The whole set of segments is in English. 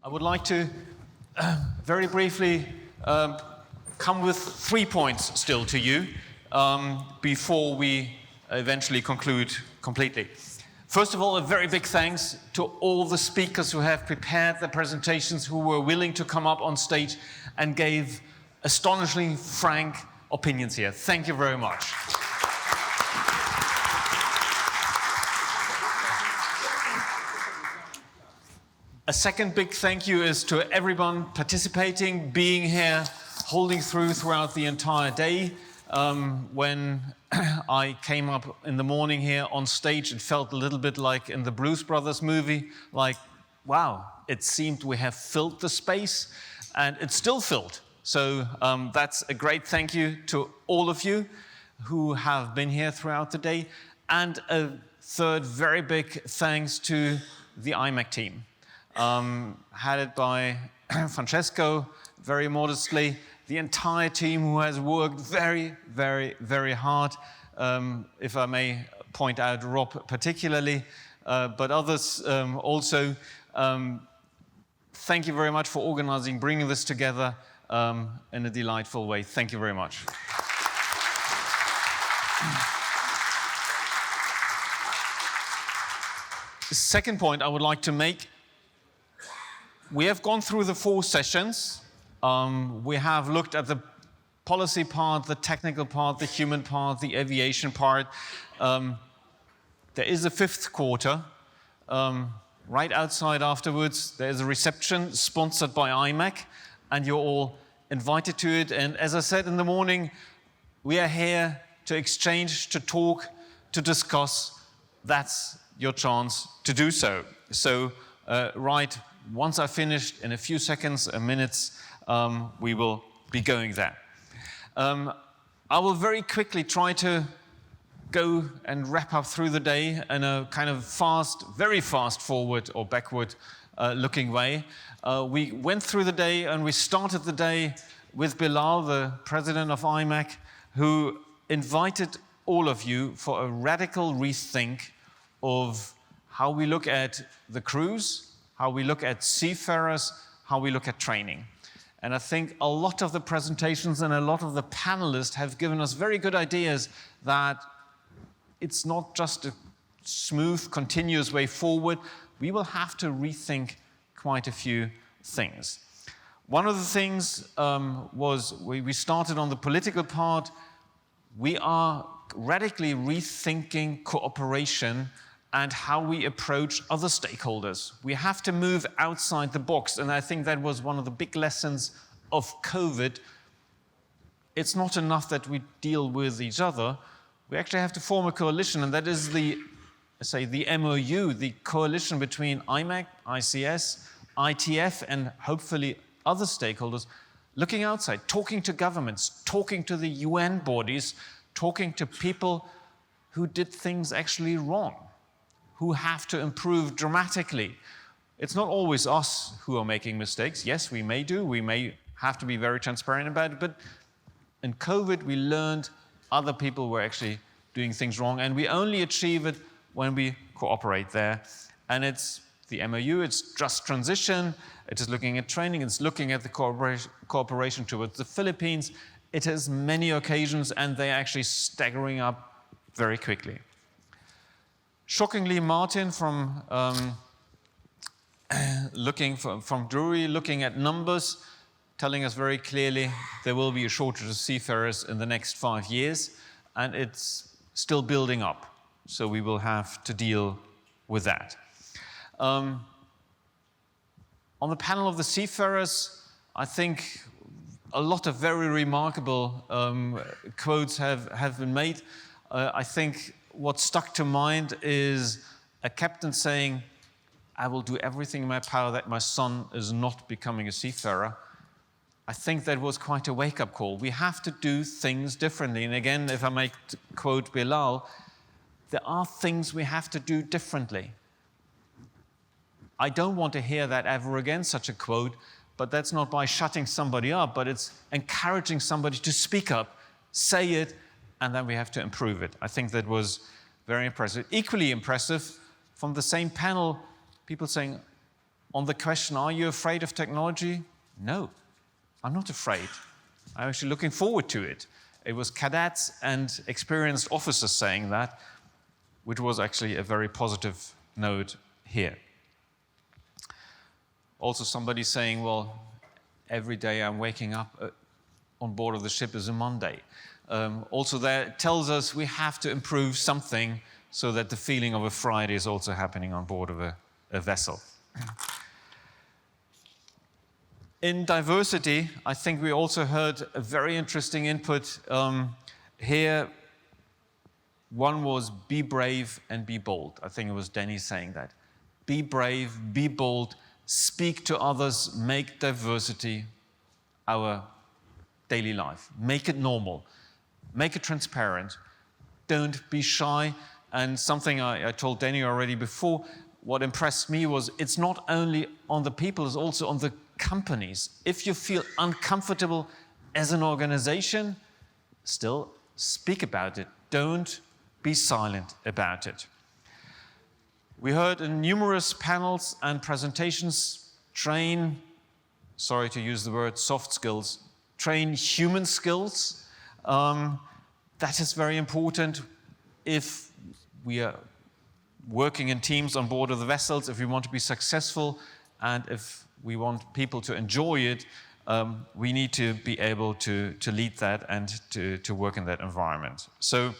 I would like to very briefly come with 3 points still to you before we eventually conclude completely. First of all, a very big thanks to all the speakers who have prepared the presentations, who were willing to come up on stage and gave astonishingly frank opinions here. Thank you very much. A second big thank you is to everyone participating, being here, holding throughout the entire day. When I came up in the morning here on stage, it felt a little bit like in the Blues Brothers movie, like, wow, it seemed we have filled the space, and it's still filled. So that's a great thank you to all of you who have been here throughout the day. And a third very big thanks to the IMEC team. Headed by Francesco, very modestly, the entire team who has worked very, very, very hard. If I may point out Rob particularly, but others also. Thank you very much for organizing, bringing this together in a delightful way. Thank you very much. The second point I would like to make: we have gone through the 4 sessions. We have looked at the policy part, the technical part, the human part, the aviation part. There is a 5th quarter. Right outside afterwards, there is a reception sponsored by IMEC, and you're all invited to it. And as I said in the morning, we are here to exchange, to talk, to discuss. That's your chance to do so. So, right, once I've finished, in a few seconds, minutes, we will be going there. I will very quickly try to go and wrap up through the day in a kind of fast, very fast forward or backward looking way. We went through the day and we started the day with Bilal, the president of IMEC, who invited all of you for a radical rethink of how we look at the crews, how we look at seafarers, how we look at training. And I think a lot of the presentations and a lot of the panelists have given us very good ideas that it's not just a smooth, continuous way forward. We will have to rethink quite a few things. One of the things was we started on the political part. We are radically rethinking cooperation and how we approach other stakeholders. We have to move outside the box, and I think that was one of the big lessons of COVID. It's not enough that we deal with each other. We actually have to form a coalition, and that is the MOU, the coalition between IMEC, ICS, ITF, and hopefully other stakeholders, looking outside, talking to governments, talking to the UN bodies, talking to people who did things actually wrong, who have to improve dramatically. It's not always us who are making mistakes. Yes, we may have to be very transparent about it, but in COVID we learned other people were actually doing things wrong, and we only achieve it when we cooperate there. And it's the MOU, it's just transition, it is looking at training, it's looking at the cooperation towards the Philippines. It has many occasions, and they're actually staggering up very quickly. Shockingly, Martin from Drury, looking at numbers, telling us very clearly there will be a shortage of seafarers in the next 5 years, and it's still building up. So we will have to deal with that. On the panel of the seafarers, I think a lot of very remarkable quotes have been made. I think what stuck to mind is a captain saying, "I will do everything in my power that my son is not becoming a seafarer." I think that was quite a wake-up call. We have to do things differently. And again, if I may quote Bilal, there are things we have to do differently. I don't want to hear that ever again, such a quote, but that's not by shutting somebody up, but it's encouraging somebody to speak up, say it, and then we have to improve it. I think that was very impressive. Equally impressive, from the same panel, people saying, On the question, are you afraid of technology? No, I'm not afraid. I'm actually looking forward to it. It was cadets and experienced officers saying that, which was actually a very positive note here. Also somebody saying, well, every day I'm waking up on board of the ship is a Monday. Also that tells us we have to improve something so that the feeling of a Friday is also happening on board of a vessel. In diversity, I think we also heard a very interesting input here. One was be brave and be bold. I think it was Denny saying that. Be brave, be bold, speak to others, make diversity our daily life. Make it normal, make it transparent. Don't be shy. And something I told Denny already before, what impressed me was it's not only on the people, it's also on the companies. If you feel uncomfortable as an organization, still speak about it. Don't be silent about it. We heard in numerous panels and presentations, train, sorry to use the word soft skills, train human skills. That is very important if we are working in teams on board of the vessels, if we want to be successful, and if we want people to enjoy it, we need to be able to lead that and to work in that environment. So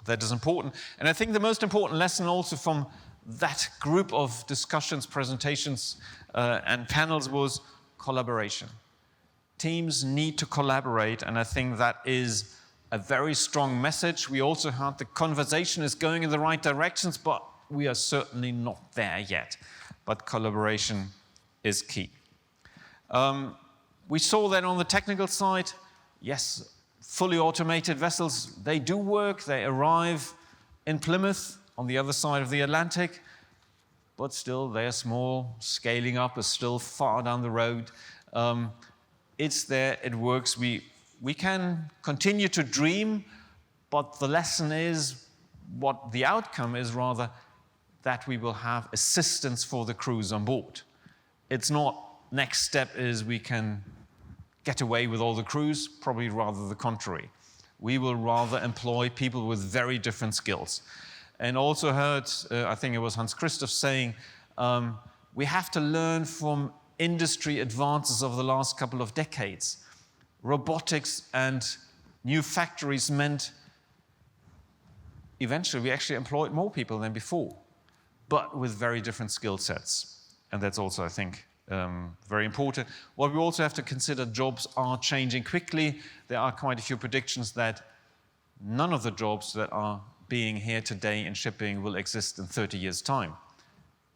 that is important. And I think the most important lesson also from that group of discussions, presentations, and panels was collaboration. Teams need to collaborate, and I think that is a very strong message. We also heard the conversation is going in the right directions, but we are certainly not there yet. But collaboration is key. We saw that on the technical side. Yes, fully automated vessels, they do work. They arrive in Plymouth on the other side of the Atlantic, but still they are small. Scaling up is still far down the road. It's there, it works. We can continue to dream, but the lesson is, what the outcome is rather, that we will have assistance for the crews on board. It's not, next step is we can get away with all the crews, probably rather the contrary. We will rather employ people with very different skills. And also heard, I think it was Hans Christoph saying, we have to learn from industry advances of the last couple of decades. Robotics and new factories meant eventually we actually employed more people than before, but with very different skill sets. And that's also, I think, very important. What we also have to consider, jobs are changing quickly. There are quite a few predictions that none of the jobs that are being here today in shipping will exist in 30 years' time,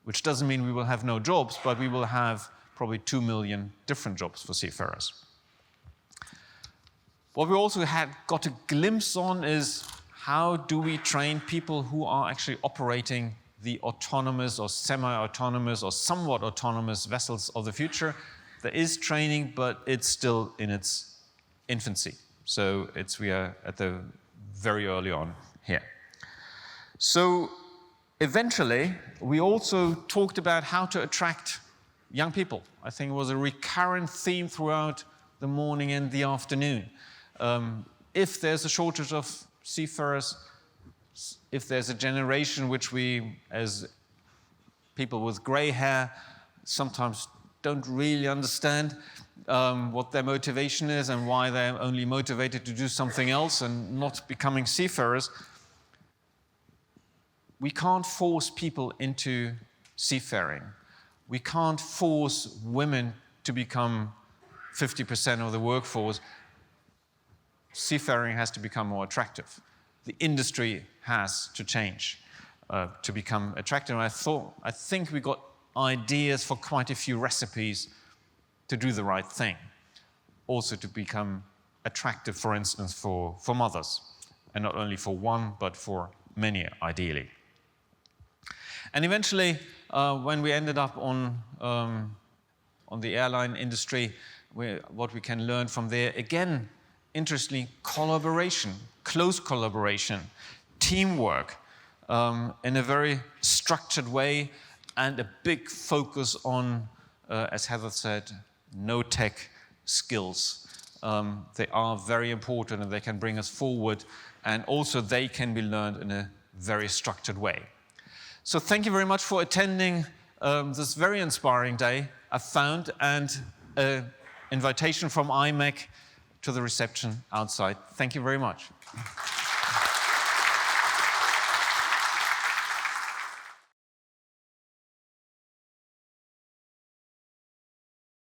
which doesn't mean we will have no jobs, but we will have probably 2 million different jobs for seafarers. What we also had got a glimpse on is how do we train people who are actually operating the autonomous or semi-autonomous or somewhat autonomous vessels of the future. There is training, but it's still in its infancy. So we are at the very early on here. So eventually, we also talked about how to attract young people. I think it was a recurrent theme throughout the morning and the afternoon. If there's a shortage of seafarers, if there's a generation which we, as people with gray hair, sometimes don't really understand what their motivation is and why they're only motivated to do something else and not becoming seafarers, we can't force people into seafaring. We can't force women to become 50% of the workforce. Seafaring has to become more attractive. The industry has to change to become attractive. And I think we got ideas for quite a few recipes to do the right thing. Also to become attractive, for instance, for mothers. And not only for one, but for many, ideally. And eventually, when we ended up on the airline industry, what we can learn from there, again, interestingly, collaboration, close collaboration, teamwork, in a very structured way, and a big focus on, as Heather said, no-tech skills. They are very important and they can bring us forward, and also they can be learned in a very structured way. So thank you very much for attending this very inspiring day, I found, and an invitation from IMEC to the reception outside. Thank you very much.